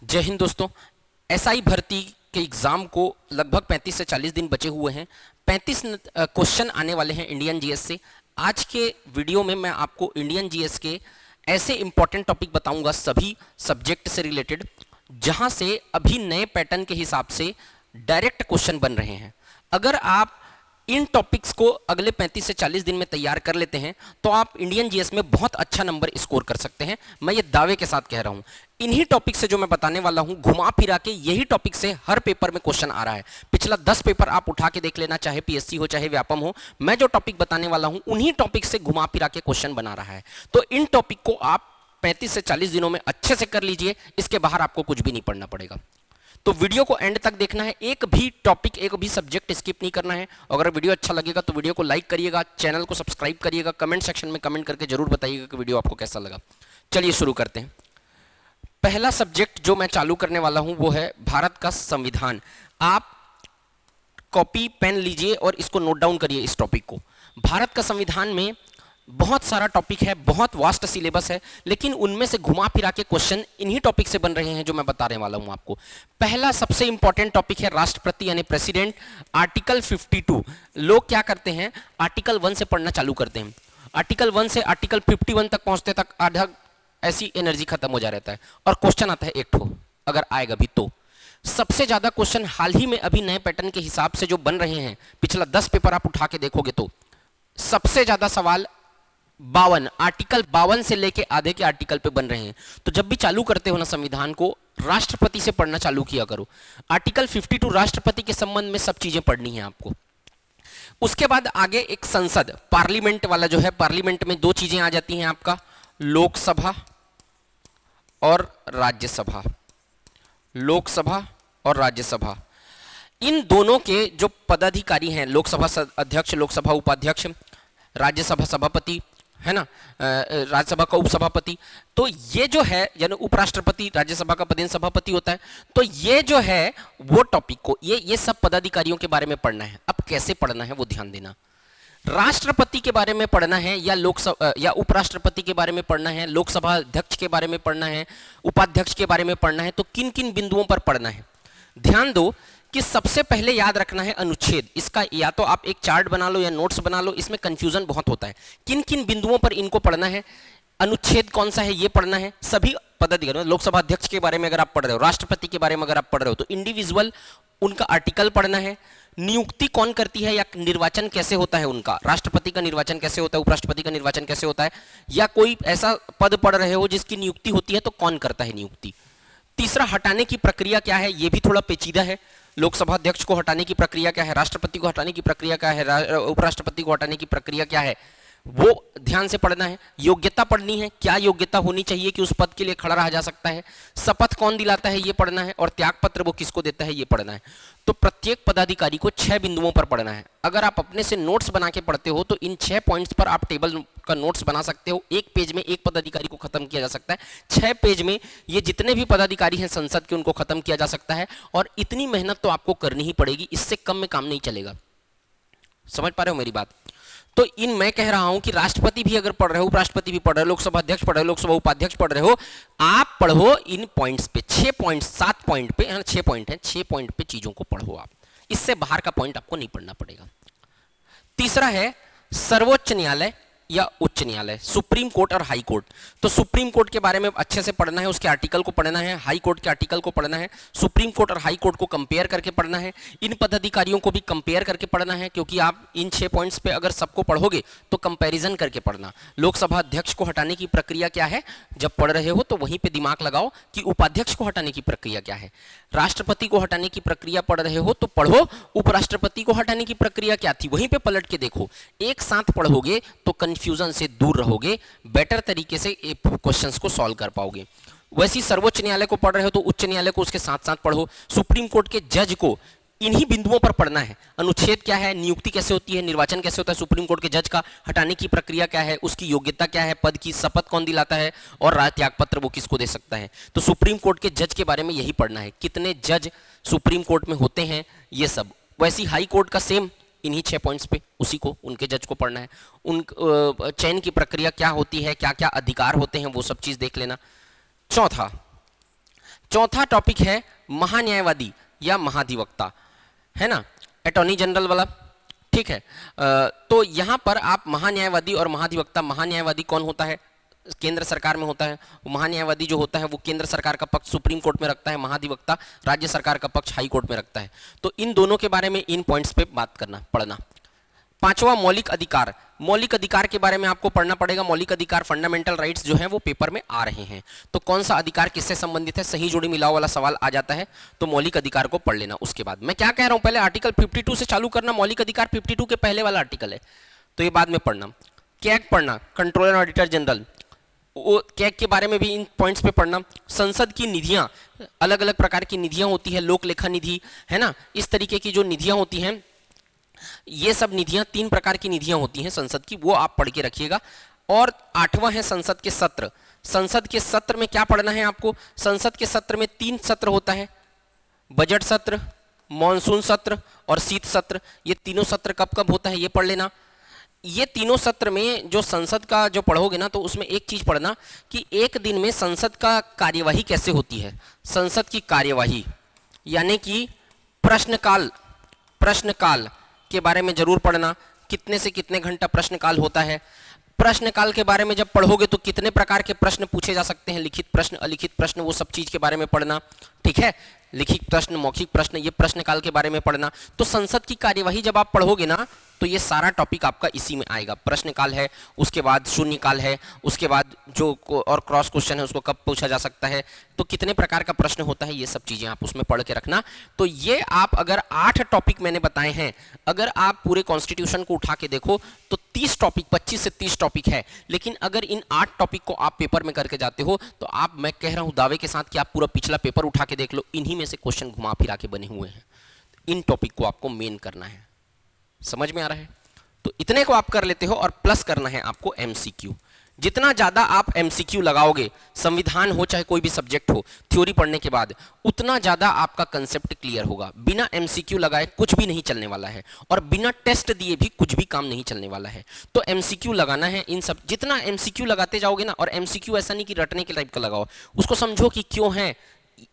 जय हिंद दोस्तों। एसआई भर्ती के एग्जाम को लगभग 35 से 40 दिन बचे हुए हैं। 35 क्वेश्चन आने वाले हैं इंडियन जीएस से। आज के वीडियो में मैं आपको इंडियन जीएस के ऐसे इंपॉर्टेंट टॉपिक बताऊंगा सभी सब्जेक्ट से रिलेटेड, जहां से अभी नए पैटर्न के हिसाब से डायरेक्ट क्वेश्चन बन रहे हैं। अगर आप इन टॉपिक्स को अगले 35 से 40 दिन में तैयार कर लेते हैं तो आप इंडियन जीएस में बहुत अच्छा नंबर स्कोर कर सकते हैं। मैं ये दावे के साथ कह रहा हूं। इन्हीं टॉपिक से जो मैं बताने वाला हूं, घुमा फिरा के यही टॉपिक से हर पेपर में क्वेश्चन आ रहा है। पिछला 10 पेपर आप उठा के देख लेना, चाहे पीएससी हो चाहे व्यापम हो। मैं जो टॉपिक बताने वाला हूं उन्हीं टॉपिक से घुमा फिरा के क्वेश्चन बना रहा है। तो इन टॉपिक को आप 35 से 40 दिनों में अच्छे से कर लीजिए। इसके बाहर आपको कुछ भी नहीं पढ़ना पड़ेगा। तो वीडियो को एंड तक देखना है, एक भी टॉपिक एक भी सब्जेक्ट स्किप नहीं करना है। अगर वीडियो अच्छा लगेगा तो वीडियो को लाइक करिएगा, चैनल को सब्सक्राइब करिएगा, कमेंट सेक्शन में कमेंट करके जरूर बताइएगा कि वीडियो आपको कैसा लगा। चलिए शुरू करते हैं। पहला सब्जेक्ट जो मैं चालू करने वाला हूं वो है भारत का संविधान। आप कॉपी पेन लीजिए और इसको नोट डाउन करिए इस टॉपिक को। भारत का संविधान में बहुत सारा टॉपिक है, बहुत वास्ट सिलेबस है, लेकिन उनमें से घुमा फिरा के क्वेश्चन इन्हीं टॉपिक से बन रहे हैं जो मैं बताने वाला हूं आपको। पहला सबसे इंपॉर्टेंट टॉपिक है राष्ट्रपति यानी प्रेसिडेंट। आर्टिकल 52। लोग क्या करते हैं, आर्टिकल 1 से पढ़ना चालू करते हैं, आर्टिकल 1 से आर्टिकल 51 तक पहुंचते तक आधा ऐसी एनर्जी खत्म हो जा रहता है और क्वेश्चन आता है एक ठो, अगर आएगा भी तो। सबसे ज्यादा क्वेश्चन हाल ही में अभी नए पैटर्न के हिसाब से जो बन रहे हैं, पिछला 10 पेपर आप उठा के देखोगे तो सबसे ज्यादा सवाल 52, आर्टिकल 52 से लेके आधे के आर्टिकल पे बन रहे हैं। तो जब भी चालू करते हो ना संविधान को, राष्ट्रपति से पढ़ना चालू किया करो। आर्टिकल 52 राष्ट्रपति के संबंध में सब चीजें पढ़नी है आपको। उसके बाद आगे एक संसद, पार्लियामेंट वाला जो है, पार्लियामेंट में दो चीजें आ जाती हैं आपका, लोकसभा और राज्यसभा। लोकसभा और राज्यसभा, इन दोनों के जो पदाधिकारी हैं, लोकसभा अध्यक्ष, लोकसभा उपाध्यक्ष, राज्यसभा सभापति, है ना, राज्यसभा का उपसभापति, तो ये जो है यानी उपराष्ट्रपति, राज्यसभा का पदेन सभापति होता है। तो ये जो है वो टॉपिक को, ये सब पदाधिकारियों के बारे में पढ़ना है। अब कैसे पढ़ना है वो ध्यान देना। राष्ट्रपति के बारे में पढ़ना है या लोकसभा या उपराष्ट्रपति के बारे में पढ़ना है, लोकसभा अध्यक्ष के बारे में पढ़ना है, उपाध्यक्ष के बारे में पढ़ना है, तो किन किन बिंदुओं पर पढ़ना है ध्यान दो कि सबसे पहले याद रखना है अनुच्छेद। इसका या तो आप एक चार्ट बना लो या नोट्स बना लो, इसमें कंफ्यूजन बहुत होता है। किन किन बिंदुओं पर इनको पढ़ना है, अनुच्छेद कौन सा है ये पढ़ना है। सभी पदाधिकारी, लोकसभा अध्यक्ष के बारे में अगर आप पढ़ रहे हो, राष्ट्रपति के बारे में अगर आप पढ़ रहे हो, तो इंडिविजुअल उनका आर्टिकल पढ़ना है। नियुक्ति कौन करती है या निर्वाचन कैसे होता है उनका, राष्ट्रपति का निर्वाचन कैसे होता है, उपराष्ट्रपति का निर्वाचन कैसे होता है, या कोई ऐसा पद पढ़ रहे हो जिसकी नियुक्ति होती है तो कौन करता है नियुक्ति। तीसरा, हटाने की प्रक्रिया क्या है, ये भी थोड़ा पेचीदा है। लोकसभा अध्यक्ष को हटाने की प्रक्रिया क्या है, राष्ट्रपति को हटाने की प्रक्रिया क्या है, उपराष्ट्रपति को हटाने की प्रक्रिया क्या है, वो ध्यान से पढ़ना है। योग्यता पढ़नी है, क्या योग्यता होनी चाहिए कि उस पद के लिए खड़ा रहा जा सकता है। शपथ कौन दिलाता है ये पढ़ना है, और त्यागपत्र वो किसको देता है ये पढ़ना है। तो प्रत्येक पदाधिकारी को 6 बिंदुओं पर पढ़ना है। अगर आप अपने से नोट्स बना के पढ़ते हो तो इन 6 पॉइंट्स पर आप टेबल का नोट्स बना सकते हो। एक पेज में एक पदाधिकारी को खत्म किया जा सकता है, 6 पेज में ये जितने भी पदाधिकारी हैं संसद के उनको खत्म किया जा सकता है। और इतनी मेहनत तो आपको करनी ही पड़ेगी, इससे कम में काम नहीं चलेगा। समझ पा रहे हो मेरी बात। तो इन मैं कह रहा हूं कि राष्ट्रपति भी अगर पढ़ रहे हो, उपराष्ट्रपति भी पढ़ रहे हो, लोकसभा अध्यक्ष पढ़ रहे हो, लोकसभा उपाध्यक्ष पढ़ रहे हो, आप पढ़ो इन पॉइंट्स पे, 6 पॉइंट, 7 पॉइंट पे, 6 पॉइंट है, 6 पॉइंट पे चीजों को पढ़ो आप। इससे बाहर का पॉइंट आपको नहीं पढ़ना पड़ेगा। तीसरा है सर्वोच्च न्यायालय या उच्च न्यायालय, सुप्रीम कोर्ट और हाई कोर्ट। तो सुप्रीम कोर्ट के बारे में अच्छे से पढ़ना है, उसके आर्टिकल को पढ़ना है, हाई कोर्ट के आर्टिकल को पढ़ना है, सुप्रीम कोर्ट और हाई कोर्ट को कंपेयर करके पढ़ना है। इन पदाधिकारियों को भी कंपेयर करके पढ़ना है, क्योंकि आप इन 6 पॉइंट्स पे अगर सबको पढ़ोगे तो कंपैरिजन करके पढ़ना। लोकसभा अध्यक्ष को हटाने की प्रक्रिया क्या है, जब पढ़ रहे हो तो वहीं पे दिमाग लगाओ कि उपाध्यक्ष को हटाने की प्रक्रिया क्या है। राष्ट्रपति को हटाने की प्रक्रिया पढ़ रहे हो तो पढ़ो उपराष्ट्रपति को हटाने की प्रक्रिया क्या थी, वहीं पे पलट के देखो। एक साथ पढ़ोगे तो कंफ्यूजन से दूर रहोगे, बेटर तरीके से क्वेश्चंस को सॉल्व कर पाओगे। वैसे सर्वोच्च न्यायालय को पढ़ रहे हो तो उच्च न्यायालय को उसके साथ साथ पढ़ो। सुप्रीम कोर्ट के जज को इन्हीं बिंदुओं पर पढ़ना है। अनुच्छेद क्या है, नियुक्ति कैसे होती है, निर्वाचन कैसे होता है सुप्रीम कोर्ट के जज का, हटाने की प्रक्रिया क्या है, उसकी योग्यता क्या है, पद की शपथ कौन दिलाता है, और त्यागपत्र वो किसको दे सकता है। तो सुप्रीम कोर्ट के जज के बारे में यही पढ़ना है, कितने जज सुप्रीम कोर्ट में होते हैं ये सब। वैसी हाई कोर्ट का सेम इन्हीं 6 पॉइंट्स पे उसी को, उनके जज को पढ़ना है। उन चयन की प्रक्रिया क्या होती है, क्या क्या अधिकार होते हैं, वो सब चीज देख लेना। चौथा, चौथा टॉपिक है महान्यायवादी या महाधिवक्ता, है ना, अटॉर्नी जनरल वाला, ठीक है। तो यहां पर आप महान्यायवादी और महाधिवक्ता, महान्यायवादी कौन होता है, केंद्र सरकार में होता है, महान्यायवादी जो होता है वो केंद्र सरकार का पक्ष सुप्रीम कोर्ट में रखता है, महाधिवक्ता राज्य सरकार का पक्ष हाई कोर्ट में रखता है। तो इन दोनों के बारे में इन पॉइंट्स पे बात करना, पढ़ना। पांचवा मौलिक अधिकार, मौलिक अधिकार के बारे में आपको पढ़ना पड़ेगा। मौलिक अधिकार, फंडामेंटल राइट्स जो है वो पेपर में आ रहे हैं, तो कौन सा अधिकार किससे संबंधित है, सही जोड़ी मिलाओ वाला सवाल आ जाता है, तो मौलिक अधिकार को पढ़ लेना। उसके बाद मैं क्या कह रहा हूं, पहले आर्टिकल 52 से चालू करना, मौलिक अधिकार 52 के पहले वाला आर्टिकल है, तो ये बाद में पढ़ना। कैग पढ़ना, कंट्रोलर और ऑडिटर जनरल, कैग के बारे में भी इन पॉइंट्स पे पढ़ना। संसद की निधियां, अलग अलग प्रकार की निधियां होती है, लोक लेखा निधि, है ना, इस तरीके की जो निधियां होती हैं, ये सब निधियां, 3 प्रकार की निधियां होती हैं संसद की, वो आप पढ़ के रखिएगा। और 8वां है संसद के सत्र। संसद के सत्र में क्या पढ़ना है आपको, संसद के सत्र में 3 सत्र होता है, बजट सत्र, मॉनसून सत्र और शीत सत्र। ये तीनों सत्र कब कब होता है ये पढ़ लेना। ये तीनों सत्र में जो संसद का जो पढ़ोगे ना, तो उसमें एक चीज पढ़ना कि एक दिन में संसद का कार्यवाही कैसे होती है। संसद की कार्यवाही यानी कि प्रश्नकाल, प्रश्नकाल के बारे में जरूर पढ़ना, कितने से कितने घंटा प्रश्नकाल होता है। प्रश्नकाल के बारे में जब पढ़ोगे तो कितने प्रकार के प्रश्न पूछे जा सकते हैं, लिखित प्रश्न, अलिखित प्रश्न, वो सब चीज के बारे में पढ़ना, ठीक है। लिखित प्रश्न, मौखिक प्रश्न, ये प्रश्नकाल के बारे में पढ़ना। तो संसद की कार्यवाही जब आप पढ़ोगे ना, तो ये सारा टॉपिक आपका इसी में आएगा। प्रश्नकाल है, उसके बाद शून्यकाल है, उसके बाद जो और क्रॉस क्वेश्चन है उसको कब पूछा जा सकता है, तो कितने प्रकार का प्रश्न होता है, ये सब चीजें आप उसमें पढ़ के रखना। तो ये आप अगर 8 टॉपिक मैंने बताए हैं, अगर आप पूरे कॉन्स्टिट्यूशन को उठा के देखो तो 30 टॉपिक, 25 से 30 टॉपिक है। लेकिन अगर इन 8 टॉपिक को आप पेपर में करके जाते हो तो आप, मैं कह रहा हूं दावे के साथ कि आप पूरा पिछला पेपर उठा के देख लो, इन्हीं में से क्वेश्चन घुमा फिरा के बने हुए हैं। इन टॉपिक को आपको मेन करना है, समझ में आ रहा है। तो इतने को आप कर लेते हो और प्लस करना है आपको एमसीक्यू। जितना ज्यादा आप एमसीक्यू लगाओगे, संविधान हो चाहे कोई भी सब्जेक्ट हो, थ्योरी पढ़ने के बाद, उतना ज्यादा आपका कंसेप्ट क्लियर होगा। बिना एमसीक्यू लगाए कुछ भी नहीं चलने वाला है, और बिना टेस्ट दिए भी कुछ भी काम नहीं चलने वाला है। तो एमसीक्यू लगाना है इन सब, जितना एमसीक्यू लगाते जाओगे ना, और एमसीक्यू ऐसा नहीं कि रटने के टाइप का लगाओ, उसको समझो कि क्यों है,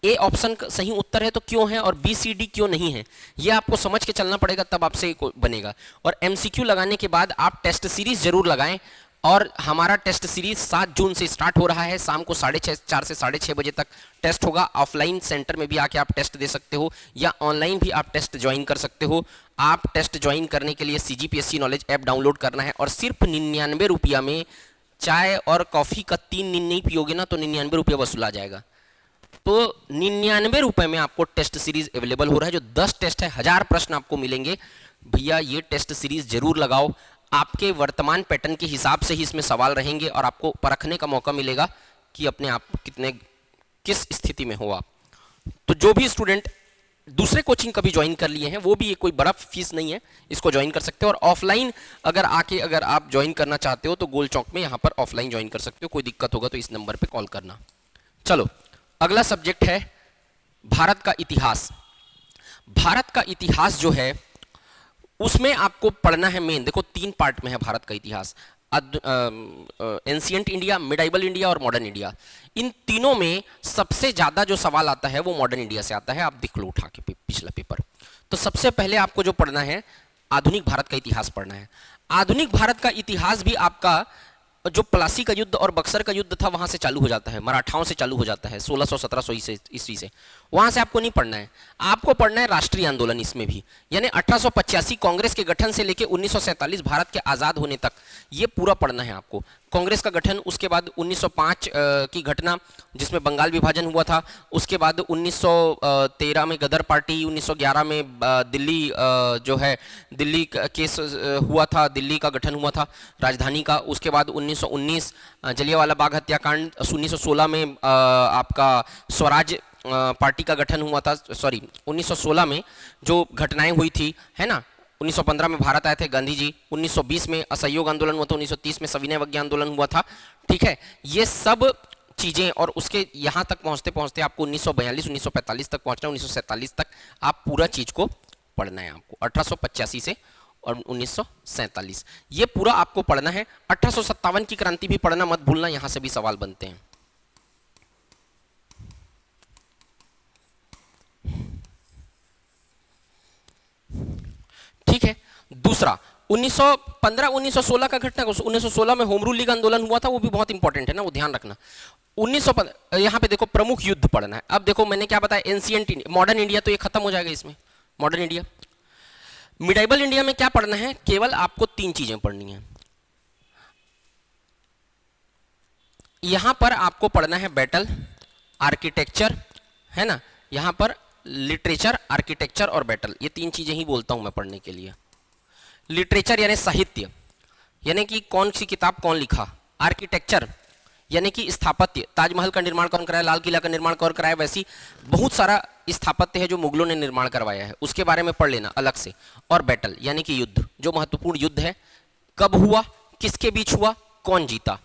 ए ऑप्शन सही उत्तर है तो क्यों है, और बी सी डी क्यों नहीं है, ये आपको समझ के चलना पड़ेगा, तब आपसे बनेगा। और एमसीक्यू लगाने के बाद आप टेस्ट सीरीज जरूर लगाएं। और हमारा टेस्ट सीरीज 7 जून से स्टार्ट हो रहा है, शाम को 4:30 से 6:30 बजे तक टेस्ट होगा। ऑफलाइन सेंटर में भी आके आप टेस्ट दे सकते हो, या ऑनलाइन भी आप टेस्ट ज्वाइन कर सकते हो। आप टेस्ट ज्वाइन करने के लिए CGPSC नॉलेज ऐप डाउनलोड करना है, और सिर्फ 99 रुपया में चाय और कॉफी का 3 दिन नहीं पियोगे ना, तो 99 रुपया वसूला जाएगा। तो 99 रुपए में आपको टेस्ट सीरीज अवेलेबल हो रहा है, जो 10 टेस्ट है, 1000 प्रश्न आपको मिलेंगे। भैया ये टेस्ट सीरीज जरूर लगाओ, आपके वर्तमान पैटर्न के हिसाब से ही इसमें सवाल रहेंगे, और आपको परखने का मौका मिलेगा कि अपने आप किस स्थिति में हो आप। तो जो भी स्टूडेंट दूसरे कोचिंग कभी ज्वाइन कर लिए हैं, वो भी ये कोई बड़ा फीस नहीं है, इसको ज्वाइन कर सकते हो। और ऑफलाइन अगर आके अगर आप ज्वाइन करना चाहते हो तो गोल चौक में यहाँ पर ऑफलाइन ज्वाइन कर सकते हो। कोई दिक्कत होगा तो इस नंबर पर कॉल करना। चलो अगला सब्जेक्ट है भारत का इतिहास। भारत का इतिहास जो है उसमें आपको पढ़ना है मेन, देखो 3 पार्ट में है भारत का इतिहास, एंशिएंट इंडिया, मिडाइवल इंडिया और मॉडर्न इंडिया। इन तीनों में सबसे ज्यादा जो सवाल आता है वो मॉडर्न इंडिया से आता है। आप देख लो उठा के पिछला पेपर। तो सबसे पहले आपको जो पढ़ना है, आधुनिक भारत का इतिहास पढ़ना है। आधुनिक भारत का इतिहास भी आपका जो प्लासी का युद्ध और बक्सर का युद्ध था वहां से चालू हो जाता है, मराठाओं से चालू हो जाता है 1600-1700 ईस्वी से। वहां से आपको नहीं पढ़ना है, आपको पढ़ना है राष्ट्रीय आंदोलन। इसमें भी यानी 1885 कांग्रेस के गठन से लेकर 1947 भारत के आजाद होने तक, ये पूरा पढ़ना है आपको। कांग्रेस का गठन, उसके बाद 1905 की घटना जिसमें बंगाल विभाजन हुआ था, उसके बाद 1913 में गदर पार्टी, 1911 में दिल्ली जो है दिल्ली केस हुआ था, दिल्ली का गठन हुआ था राजधानी का। उसके बाद 1919 जलियांवाला बाग हत्याकांड, 1916 में आपका स्वराज पार्टी का गठन हुआ था, सॉरी 1916 में जो घटनाएं हुई थी, है ना। 1915 में भारत आए थे गांधी जी, 1920 में असहयोग आंदोलन हुआ था, 1930 में सविनय अवज्ञा आंदोलन हुआ था, ठीक है। ये सब चीजें, और उसके यहाँ तक पहुँचते पहुँचते आपको 1942-1945 तक पहुँचना, 1947 तक आप पूरा चीज को पढ़ना है आपको, 1885 से और 1947 ये पूरा आपको पढ़ना है। 1857 की क्रांति भी पढ़ना मत भूलना, यहाँ से भी सवाल बनते हैं। दूसरा 1915 1916 का घटना, 1916 में होम रूल लीग आंदोलन हुआ था, वो भी बहुत इंपॉर्टेंट है ना, वो ध्यान रखना। 1915 यहाँ पे देखो प्रमुख युद्ध पढ़ना है। अब देखो मैंने क्या बताया, एंशिएंट इंडिया, मॉडर्न इंडिया तो ये खत्म हो जाएगा इसमें, मॉडर्न इंडिया। मिडाइवल इंडिया में क्या पढ़ना है, केवल आपको 3 चीजें पढ़नी है। यहां पर आपको पढ़ना है बैटल, आर्किटेक्चर, है ना, यहां पर लिटरेचर, आर्किटेक्चर और बैटल, ये 3 चीजें ही बोलता हूं मैं पढ़ने के लिए। लिटरेचर यानी साहित्य, यानी कि कौन सी किताब कौन लिखा। आर्किटेक्चर यानी कि स्थापत्य, ताजमहल का निर्माण कौन कराया, लाल किला का निर्माण कौन कराया, वैसी बहुत सारा स्थापत्य है जो मुगलों ने निर्माण करवाया है, उसके बारे में पढ़ लेना अलग से। और बैटल यानी कि युद्ध, जो महत्वपूर्ण युद्ध है, कब हुआ, किसके बीच हुआ, कौन जीता,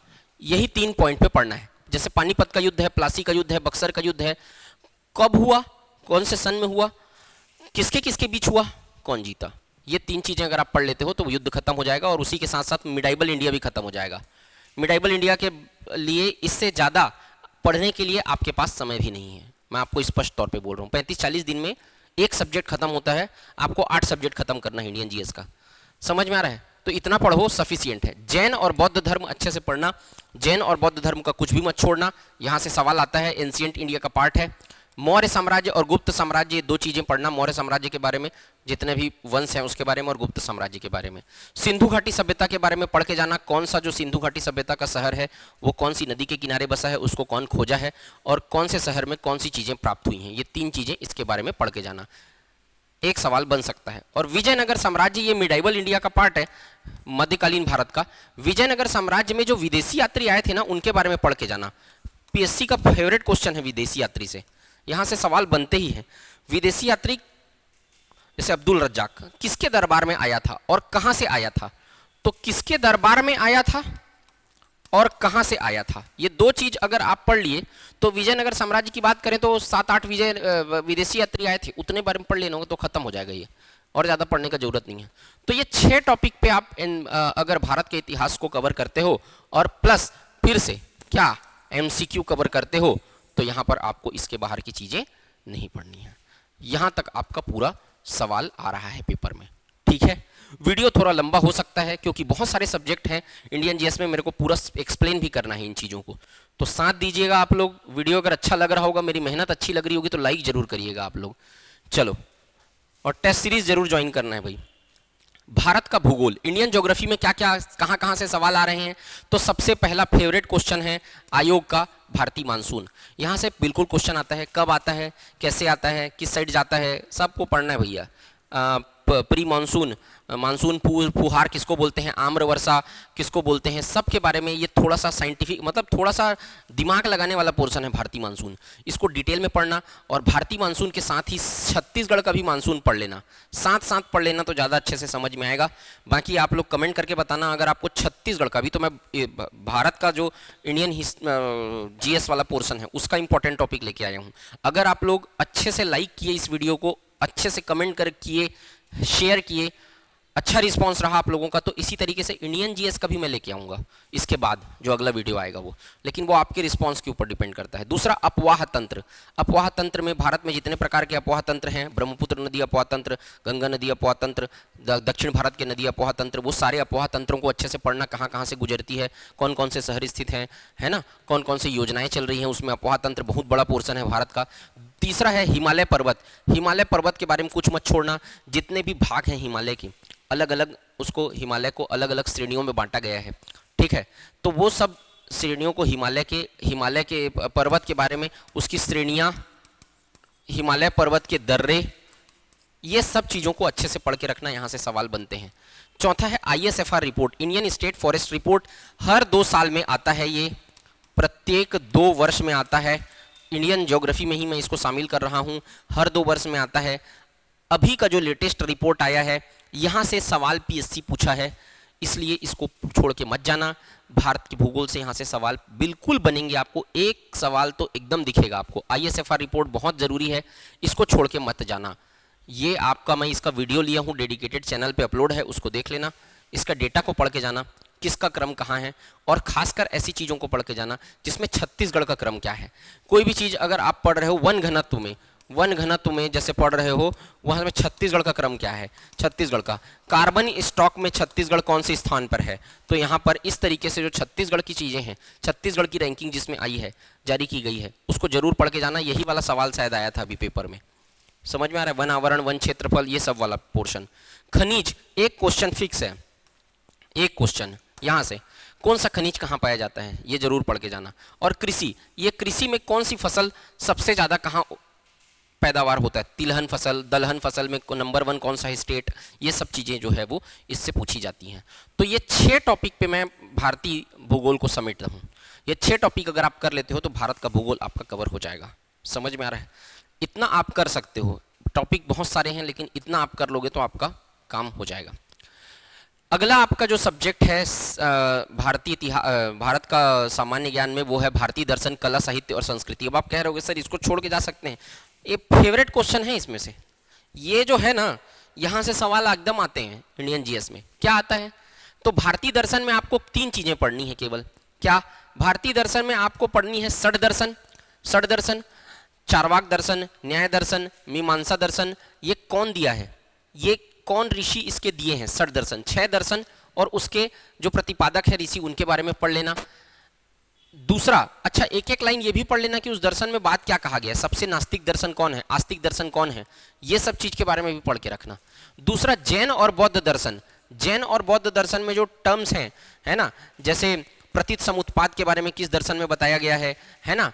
यही 3 पॉइंट पे पढ़ना है। जैसे पानीपत का युद्ध है, प्लासी का युद्ध है, बक्सर का युद्ध है, कब हुआ, कौन से सन में हुआ, किसके किसके बीच हुआ, कौन जीता, ये 3 चीजें अगर आप पढ़ लेते हो तो युद्ध खत्म हो जाएगा, और उसी के साथ साथ मिडाइवल इंडिया भी खत्म हो जाएगा। मिडाइवल इंडिया के लिए इससे ज़्यादा पढ़ने के लिए आपके पास समय भी नहीं है, मैं आपको स्पष्ट तौर पे बोल रहा हूँ। 35-40 दिन में एक सब्जेक्ट खत्म होता है, आपको 8 सब्जेक्ट खत्म करना है इंडियन जीएस का। समझ में आ रहा है? तो इतना पढ़ो सफिशियंट है। जैन और बौद्ध धर्म अच्छे से पढ़ना, जैन और बौद्ध धर्म का कुछ भी मत छोड़ना, यहाँ से सवाल आता है, एंशिएंट इंडिया का पार्ट है। मौर्य साम्राज्य और गुप्त साम्राज्य, ये 2 चीजें पढ़ना, मौर्य साम्राज्य के बारे में, जितने भी वंश हैं उसके बारे में, और गुप्त साम्राज्य के बारे में। सिंधु घाटी सभ्यता के बारे में पढ़ के जाना, कौन सा जो सिंधु घाटी सभ्यता का शहर है वो कौन सी नदी के किनारे बसा है, उसको कौन खोजा है, और कौन से शहर में कौन सी चीजें प्राप्त हुई हैं, ये 3 चीजें इसके बारे में पढ़ के जाना, एक सवाल बन सकता है। और विजयनगर साम्राज्य, ये मिडाइवल इंडिया का पार्ट है, मध्यकालीन भारत का। विजयनगर साम्राज्य में जो विदेशी यात्री आए थे ना, उनके बारे में पढ़ के जाना। पीएससी का फेवरेट क्वेश्चन है विदेशी यात्री से, यहां से सवाल बनते ही हैं। विदेशी यात्री जैसे अब्दुल रज्जाक किसके दरबार में आया था और कहां से आया था, तो किसके दरबार में आया था और कहां से आया था, ये 2 चीज अगर आप पढ़ लिए तो विजयनगर साम्राज्य की बात करें तो 7-8 विदेशी यात्री आए थे, उतने बारे में पढ़ लेना तो खत्म हो जाएगा ये, और ज्यादा पढ़ने का जरूरत नहीं है। तो ये 6 टॉपिक पे आप अगर भारत के इतिहास को कवर करते हो और प्लस फिर से क्या एमसीक्यू कवर करते हो, तो यहां पर आपको इसके बाहर की चीजें नहीं पढ़नी है। यहां तक आपका पूरा सवाल आ रहा है पेपर में, ठीक है। वीडियो थोड़ा लंबा हो सकता है क्योंकि बहुत सारे सब्जेक्ट हैं इंडियन जीएस में, मेरे को पूरा एक्सप्लेन भी करना है इन चीजों को, तो साथ दीजिएगा आप लोग। वीडियो अगर अच्छा लग रहा होगा, मेरी मेहनत अच्छी लग रही होगी तो लाइक जरूर करिएगा आप लोग। चलो, और टेस्ट सीरीज जरूर ज्वाइन करना है भाई। भारत का भूगोल, इंडियन ज्योग्राफी में क्या क्या कहां कहां से सवाल आ रहे हैं, तो सबसे पहला फेवरेट क्वेश्चन है आयोग का भारतीय मानसून। यहां से बिल्कुल क्वेश्चन आता है, कब आता है, कैसे आता है, किस साइड जाता है, सबको पढ़ना है भैया। प्री मानसून, मानसून पूर्व, फुहार किसको बोलते हैं, आम्र वर्षा किसको बोलते हैं, सब के बारे में ये थोड़ा सा साइंटिफिक, मतलब थोड़ा सा दिमाग लगाने वाला पोर्शन है भारतीय मानसून, इसको डिटेल में पढ़ना। और भारतीय मानसून के साथ ही छत्तीसगढ़ का भी मानसून पढ़ लेना, साथ साथ पढ़ लेना तो ज़्यादा अच्छे से समझ में आएगा। बाकी आप लोग कमेंट करके बताना अगर आपको छत्तीसगढ़ का भी, तो मैं भारत का जो इंडियन जीएस वाला पोर्शन है उसका इंपॉर्टेंट टॉपिक लेके आया हूँ। अगर आप लोग अच्छे से लाइक किए इस वीडियो को, अच्छे से कमेंट कर किए, शेयर किए, अच्छा रिस्पांस रहा आप लोगों का, तो इसी तरीके से इंडियन जीएस का भी मैं लेके आऊंगा इसके बाद जो अगला वीडियो आएगा वो, लेकिन वो आपके रिस्पांस के ऊपर डिपेंड करता है। दूसरा, अपवाह तंत्र। अपवाह तंत्र में भारत में जितने प्रकार के अपवाह तंत्र हैं, ब्रह्मपुत्र नदी अपवाह तंत्र, गंगा नदी अपवाह तंत्र, दक्षिण भारत के नदी अपवाह तंत्र, वो सारे अपवाह तंत्रों को अच्छे से पढ़ना, कहाँ कहाँ से गुजरती है, कौन कौन से शहर स्थित हैं, है ना, कौन कौन सी योजनाएं चल रही हैं उसमें, अपवाह तंत्र बहुत बड़ा पोर्शन है भारत का। तीसरा है हिमालय पर्वत। हिमालय पर्वत के बारे में कुछ मत छोड़ना, जितने भी भाग हैं हिमालय के अलग अलग, उसको हिमालय को अलग अलग श्रेणियों में बांटा गया है, ठीक है। तो वो सब श्रेणियों को हिमालय के पर्वत के बारे में, उसकी श्रेणियां, हिमालय पर्वत के दर्रे, ये सब चीज़ों को अच्छे से पढ़ के रखना, यहाँ से सवाल बनते हैं। चौथा है ISFR report, Indian State Forest Report, हर 2 साल में आता है, ये प्रत्येक 2 वर्ष में आता है। इंडियन ज्योग्राफी में ही मैं इसको शामिल कर रहा हूँ, हर 2 वर्ष में आता है। अभी का जो लेटेस्ट रिपोर्ट आया है, यहाँ से सवाल पीएससी पूछा है, इसलिए इसको छोड़ के मत जाना। भारत के भूगोल से यहाँ से सवाल बिल्कुल बनेंगे, आपको एक सवाल तो एकदम दिखेगा आपको। ISFR रिपोर्ट बहुत ज़रूरी है, इसको छोड़ के मत जाना। ये आपका, मैं इसका वीडियो लिया हूँ, डेडिकेटेड चैनल पे अपलोड है, उसको देख लेना। इसका डेटा को पढ़ के जाना, किसका क्रम कहाँ है, और खासकर ऐसी चीज़ों को पढ़ के जाना जिसमें छत्तीसगढ़ का क्रम क्या है। कोई भी चीज़ अगर आप पढ़ रहे हो वन घनत्व में, वन घनत्व में जैसे पढ़ रहे हो वहां में छत्तीसगढ़ का क्रम क्या है, छत्तीसगढ़ का कार्बन स्टॉक में छत्तीसगढ़ कौन से स्थान पर है। तो यहाँ पर इस तरीके से जो छत्तीसगढ़ की चीजें हैं, छत्तीसगढ़ की रैंकिंग जिसमें आई है, जारी की गई है, उसको जरूर पढ़ के जाना। यही वाला सवाल शायद आया था अभी पेपर में, समझ में आ रहा है, वन आवरण, वन क्षेत्रफल, ये सब वाला पोर्शन। खनिज, एक क्वेश्चन फिक्स है, एक क्वेश्चन यहाँ से, कौन सा खनिज कहाँ पाया जाता है, ये जरूर पढ़ के जाना। और कृषि, ये कृषि में कौन सी फसल सबसे ज्यादा कहाँ पैदावार होता है, तिलहन फसल, दलहन फसल में नंबर 1 कौन सा है स्टेट, ये सब चीजें जो है वो इससे पूछी जाती हैं। तो ये 6 टॉपिक पे मैं भारतीय भूगोल को समेट रहा हूँ। ये 6 टॉपिक अगर आप कर लेते हो तो भारत का भूगोल आपका कवर हो जाएगा। समझ में आ रहा है, इतना आप कर सकते हो। टॉपिक बहुत सारे हैं लेकिन इतना आप कर लोगे तो आपका काम हो जाएगा। अगला आपका जो सब्जेक्ट है भारतीय इतिहास, भारत का सामान्य ज्ञान में, वो है भारतीय दर्शन, कला, साहित्य और संस्कृति। अब आप कह रहे होगे सर इसको छोड़ के जा सकते हैं, ये फेवरेट क्वेश्चन है इसमें से। ये जो है ना, यहाँ से सवाल एकदम आते हैं इंडियन जीएस में। क्या आता है, तो भारतीय दर्शन में आपको 3 चीजें पढ़नी है केवल। क्या, भारतीय दर्शन में आपको पढ़नी है षड दर्शन, षड दर्शन, चारवाक दर्शन, न्याय दर्शन, मीमांसा दर्शन। ये कौन दिया है, ये कौन ऋषि इसके दिए हैं, षड दर्शन, 6 दर्शन, और उसके जो प्रतिपादक है ऋषि, उनके बारे में पढ़ लेना। दूसरा, अच्छा एक एक लाइन ये भी पढ़ लेना कि उस दर्शन में बात क्या कहा गया है, सबसे नास्तिक दर्शन कौन है, आस्तिक दर्शन कौन है, ये सब चीज के बारे में भी पढ़ के रखना। दूसरा, जैन और बौद्ध दर्शन, जैन और बौद्ध दर्शन में जो टर्म्स हैं, है ना, जैसे प्रतीत समुत्पाद के बारे में किस दर्शन में बताया गया है ना,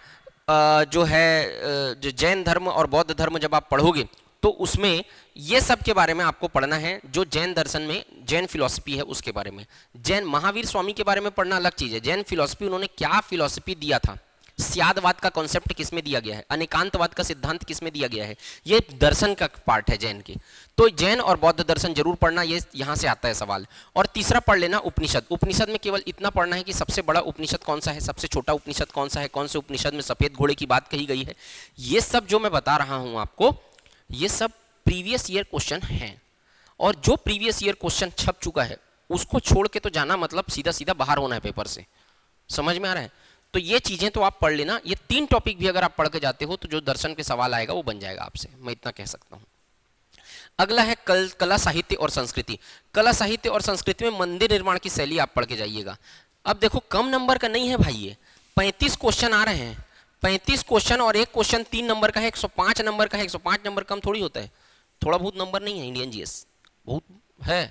जो है जो जैन धर्म और बौद्ध धर्म जब आप पढ़ोगे तो उसमें ये सब के बारे में आपको पढ़ना है। जो जैन दर्शन में जैन फिलॉसफी है उसके बारे में, जैन महावीर स्वामी के बारे में पढ़ना अलग चीज है। जैन फिलॉसफी, उन्होंने क्या फिलॉसफी दिया था, स्यादवाद का कॉन्सेप्ट किसमें दिया गया है, अनेकांतवाद का सिद्धांत किसमें दिया गया है, ये दर्शन का पार्ट है जैन के। तो जैन और बौद्ध दर्शन जरूर पढ़ना, ये यहाँ से आता है सवाल। और तीसरा पढ़ लेना उपनिषद। उपनिषद में केवल इतना पढ़ना है कि सबसे बड़ा उपनिषद कौन सा है, सबसे छोटा उपनिषद कौन सा है, कौन से उपनिषद में सफेद घोड़े की बात कही गई है। ये सब जो मैं बता रहा हूं आपको, ये सब प्रीवियस ईयर क्वेश्चन हैं। और जो प्रीवियस ईयर क्वेश्चन छप चुका है उसको छोड़ के तो जाना मतलब सीधा सीधा बाहर होना है पेपर से। समझ में आ रहा है, तो ये चीजें तो आप पढ़ लेना। ये 3 टॉपिक भी अगर आप पढ़ के जाते हो तो जो दर्शन के सवाल आएगा वो बन जाएगा आपसे, मैं इतना कह सकता हूं। अगला है कला, साहित्य और संस्कृति। कला, साहित्य और संस्कृति में मंदिर निर्माण की शैली आप पढ़ के जाइएगा। अब देखो कम नंबर का नहीं है भाई, ये 35 क्वेश्चन आ रहे हैं, 35 क्वेश्चन, और एक क्वेश्चन 3 नंबर का है, 105 नंबर का है। 105 नंबर कम थोड़ी होता है, थोड़ा बहुत नंबर नहीं है, इंडियन जीएस बहुत है।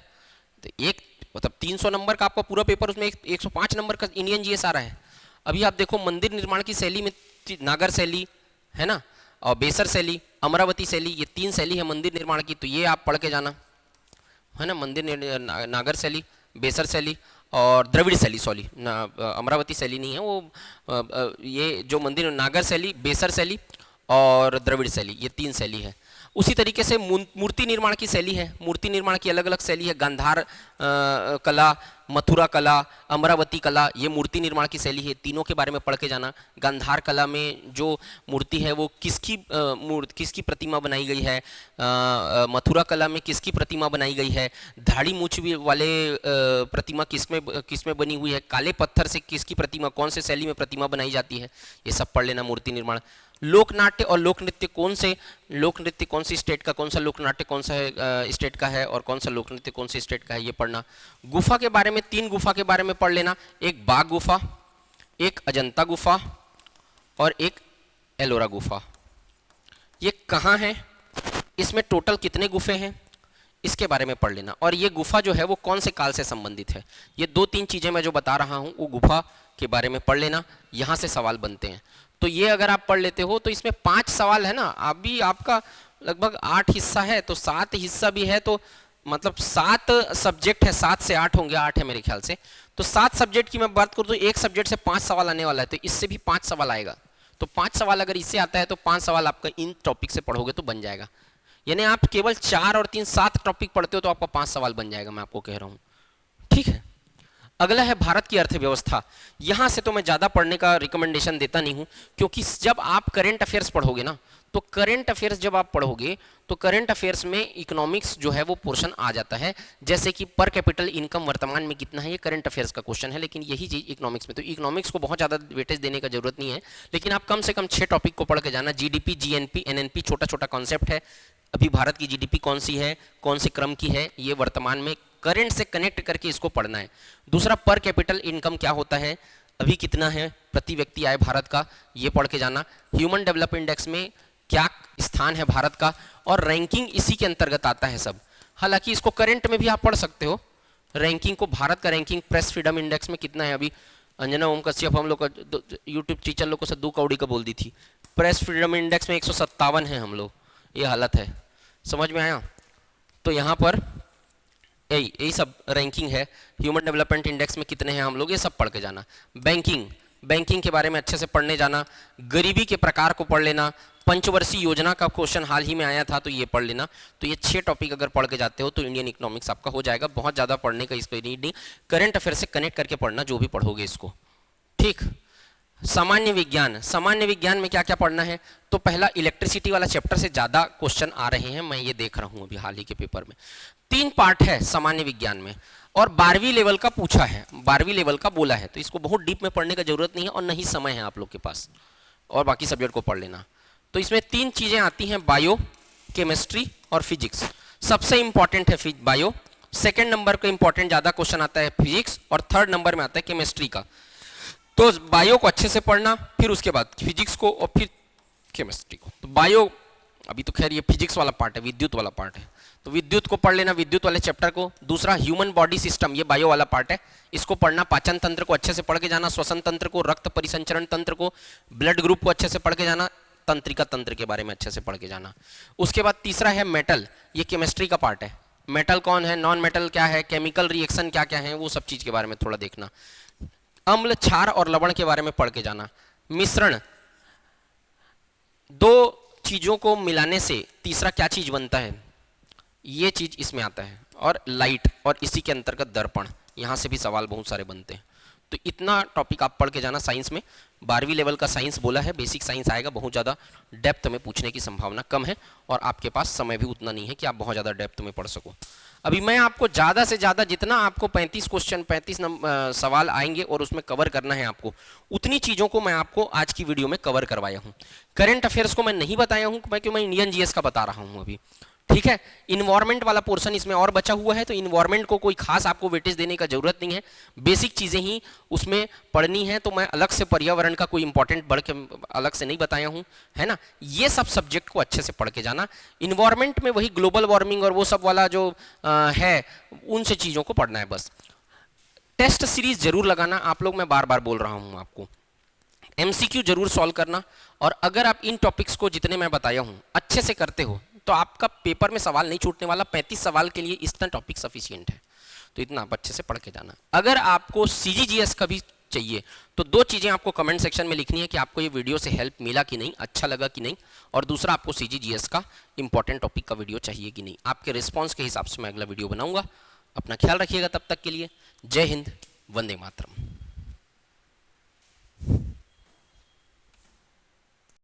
तो एक मतलब 300 नंबर का आपका पूरा पेपर, उसमें 105 नंबर का इंडियन जीएस आ रहा है। अभी आप देखो मंदिर निर्माण की शैली में नागर शैली है ना, और बेसर शैली, अमरावती शैली, ये 3 शैली है मंदिर निर्माण की, तो ये आप पढ़ के जाना है ना। नागर शैली, बेसर शैली और द्रविड़ शैली, सॉरी अमरावती शैली नहीं है वो, ये जो मंदिर नागर शैली, बेसर शैली और द्रविड़ शैली, ये 3 शैली है। उसी तरीके से मूर्ति निर्माण की शैली है, मूर्ति निर्माण की अलग अलग शैली है, गांधार कला, मथुरा कला, अमरावती कला, ये मूर्ति निर्माण की शैली है। तीनों के बारे में पढ़ के जाना। गांधार कला में जो मूर्ति है वो किसकी प्रतिमा बनाई गई है, मथुरा कला में किसकी प्रतिमा बनाई गई है, धाड़ी मूछ वाले प्रतिमा किसमें बनी हुई है, काले पत्थर से किसकी प्रतिमा, कौन से शैली में प्रतिमा बनाई जाती है, ये सब पढ़ लेना। मूर्ति निर्माण, लोकनाट्य और लोकनृत्य, कौन सी स्टेट का, कौन सा लोकनाट्य कौन सा स्टेट का है, और कौन सा लोकनृत्य कौन सी स्टेट का है, ये पढ़ना। गुफा के बारे में 3 गुफा के बारे में पढ़ लेना, एक बाघ गुफा, एक अजंता गुफा और एक एलोरा गुफा। ये कहाँ है, इसमें टोटल कितने गुफे हैं, इसके बारे में पढ़ लेना। और ये गुफा जो है वो कौन से काल से संबंधित है, ये 2-3 चीजें मैं जो बता रहा हूँ वो गुफा के बारे में पढ़ लेना, यहाँ से सवाल बनते हैं। तो ये अगर आप पढ़ लेते हो तो इसमें 5 सवाल है ना, अभी आपका लगभग 8 हिस्सा है, तो 7 हिस्सा भी है, तो मतलब 7 सब्जेक्ट है, 7 से 8 होंगे, 8 है मेरे ख्याल से। तो 7 सब्जेक्ट की मैं बात करूँ तो एक सब्जेक्ट से 5 सवाल आने वाला है, तो इससे भी 5 सवाल आएगा। तो 5 सवाल अगर इससे आता है तो 5 सवाल आपका इन टॉपिक से पढ़ोगे तो बन जाएगा। यानी आप केवल 4 और 3 7 टॉपिक पढ़ते हो तो आपका 5 सवाल बन जाएगा, मैं आपको कह रहा हूँ, ठीक है। अगला है भारत की अर्थव्यवस्था। यहां से तो मैं ज्यादा पढ़ने का रिकमेंडेशन देता नहीं हूं, क्योंकि जब आप करंट अफेयर्स पढ़ोगे ना, तो करंट अफेयर्स जब आप पढ़ोगे तो करंट अफेयर्स में इकोनॉमिक्स जो है वो पोर्शन आ जाता है, जैसे कि पर कैपिटल इनकम वर्तमान में कितना है, ये करंट अफेयर्स का क्वेश्चन है। लेकिन यही चीज इकोनॉमिक्स में, तो इकोनॉमिक्स को बहुत ज्यादा वेटेज देने का जरूरत नहीं है, लेकिन आप कम से कम 6 टॉपिक को पढ़ के जाना। जीडीपी, जीएनपी, एनएनपी, छोटा छोटा कॉन्सेप्ट है। अभी भारत की जीडीपी कौन सी है, कौन से क्रम की है, ये वर्तमान में करंट से कनेक्ट करके इसको पढ़ना है। दूसरा, पर कैपिटल इनकम क्या होता है, अभी कितना है प्रति व्यक्ति आय भारत का, ये पढ़ के जाना। ह्यूमन डेवलपमेंट इंडेक्स में क्या स्थान है भारत का, और रैंकिंग इसी के अंतर्गत आता है सब। हालांकि इसको करंट में भी आप पढ़ सकते हो, रैंकिंग को, भारत का रैंकिंग प्रेस फ्रीडम इंडेक्स में कितना है। अभी अंजना ओम कश्यप हम लोग का यूट्यूब टीचर लोग को 2 कौड़ी का बोल दी थी, प्रेस फ्रीडम इंडेक्स में 157 है हम लोग, ये हालत है। समझ में आया? तो यहाँ पर यही सब रैंकिंग है। ह्यूमन डेवलपमेंट इंडेक्स में कितने हैं हम लोग, ये सब पढ़ के जाना। बैंकिंग के बारे में अच्छे से पढ़ने जाना। गरीबी के प्रकार को पढ़ लेना। पंचवर्षीय योजना का क्वेश्चन हाल ही में आया था, तो ये पढ़ लेना। तो ये 6 टॉपिक अगर पढ़ के जाते हो तो इंडियन इकोनॉमिक्स आपका हो जाएगा। बहुत ज़्यादा पढ़ने का इसको नीड नहीं, करंट अफेयर से कनेक्ट करके पढ़ना जो भी पढ़ोगे इसको, ठीक। सामान्य विज्ञान में क्या क्या पढ़ना है, तो पहला इलेक्ट्रिसिटी वाला चैप्टर से ज़्यादा क्वेश्चन आ रहे हैं, मैं ये देख रहा हूँ अभी हाल ही के पेपर में। 3 पार्ट है सामान्य विज्ञान में, और 12वीं लेवल का पूछा है, 12वीं लेवल का बोला है, तो इसको बहुत डीप में पढ़ने का जरूरत नहीं है, और नहीं समय है आप लोग के पास, और बाकी सब्जेक्ट को पढ़ लेना। तो इसमें 3 चीजें आती हैं, बायो, केमिस्ट्री और फिजिक्स। सबसे इंपॉर्टेंट है बायो, सेकेंड नंबर का इंपॉर्टेंट ज्यादा क्वेश्चन आता है फिजिक्स, और थर्ड नंबर में आता है केमिस्ट्री का। तो बायो को अच्छे से पढ़ना, फिर उसके बाद फिजिक्स को, और फिर केमिस्ट्री को। तो बायो अभी तो खैर ये फिजिक्स वाला पार्ट है, विद्युत वाला पार्ट है, तो विद्युत को पढ़ लेना, विद्युत वाले चैप्टर को। दूसरा, ह्यूमन बॉडी सिस्टम, ये बायो वाला पार्ट है, इसको पढ़ना। पाचन तंत्र को अच्छे से पढ़ के जाना, श्वसन तंत्र को, रक्त परिसंचरण तंत्र को, ब्लड ग्रुप को अच्छे से पढ़ के जाना, तंत्रिका तंत्र के बारे में अच्छे से पढ़ के जाना। उसके बाद तीसरा है मेटल, ये केमिस्ट्री का पार्ट है। मेटल कौन है, नॉन मेटल क्या है, केमिकल रिएक्शन क्या क्या है, वो सब चीज के बारे में थोड़ा देखना। अम्ल, क्षार और लवण के बारे में पढ़ के जाना। मिश्रण, 2 चीजों को मिलाने से तीसरा क्या चीज बनता है, ये चीज इसमें आता है। और लाइट, और इसी के अंतर्गत दर्पण, यहां से भी सवाल बहुत सारे बनते हैं। तो इतना टॉपिक आप पढ़ के जाना साइंस में। 12वीं लेवल का साइंस बोला है, बेसिक साइंस आएगा, बहुत ज़्यादा डेप्थ में पूछने की संभावना कम है, और आपके पास समय भी उतना नहीं है कि आप बहुत ज़्यादा डेप्थ में पढ़ सको। अभी मैं आपको ज़्यादा से ज़्यादा, जितना आपको 35 क्वेश्चन, 35 सवाल आएंगे और उसमें कवर करना है आपको, उतनी चीज़ों को मैं आपको आज की वीडियो में कवर करवाया हूँ। करंट अफेयर्स को मैं नहीं बताया हूँ, क्योंकि मैं इंडियन जीएस का बता रहा हूँ अभी, ठीक है। इन्वायरमेंट वाला पोर्शन इसमें और बचा हुआ है, तो इन्वायरमेंट को कोई खास आपको वेटेज देने का जरूरत नहीं है, बेसिक चीजें ही उसमें पढ़नी है। तो मैं अलग से पर्यावरण का कोई इंपॉर्टेंट बढ़ के अलग से नहीं बताया हूं, है ना। ये सब सब्जेक्ट को अच्छे से पढ़ के जाना। इन्वायरमेंट में वही ग्लोबल वार्मिंग और वो सब वाला जो है, उन से चीजों को पढ़ना है बस। टेस्ट सीरीज जरूर लगाना आप लोग, मैं बार बार बोल रहा हूं आपको। एमसीक्यू जरूर सॉल्व करना, और अगर आप इन टॉपिक्स को जितने मैं बताया हूं अच्छे से करते हो, तो आपका पेपर में सवाल नहीं छूटने वाला। 35 सवाल के लिए इतना टॉपिक सफिशिएंट है, तो इतना आप अच्छे से पढ़ के जाना। अगर आपको सीजीजीएस का भी चाहिए, तो 2 चीजें आपको कमेंट सेक्शन में लिखनी है कि आपको ये वीडियो से हेल्प मिला कि नहीं, अच्छा लगा कि नहीं, और दूसरा, आपको सीजीजीएस का इंपॉर्टेंट टॉपिक का वीडियो चाहिए कि नहीं। आपके रिस्पॉन्स के हिसाब से मैं अगला वीडियो बनाऊंगा। अपना ख्याल रखिएगा, तब तक के लिए जय हिंद, वंदे मातरम।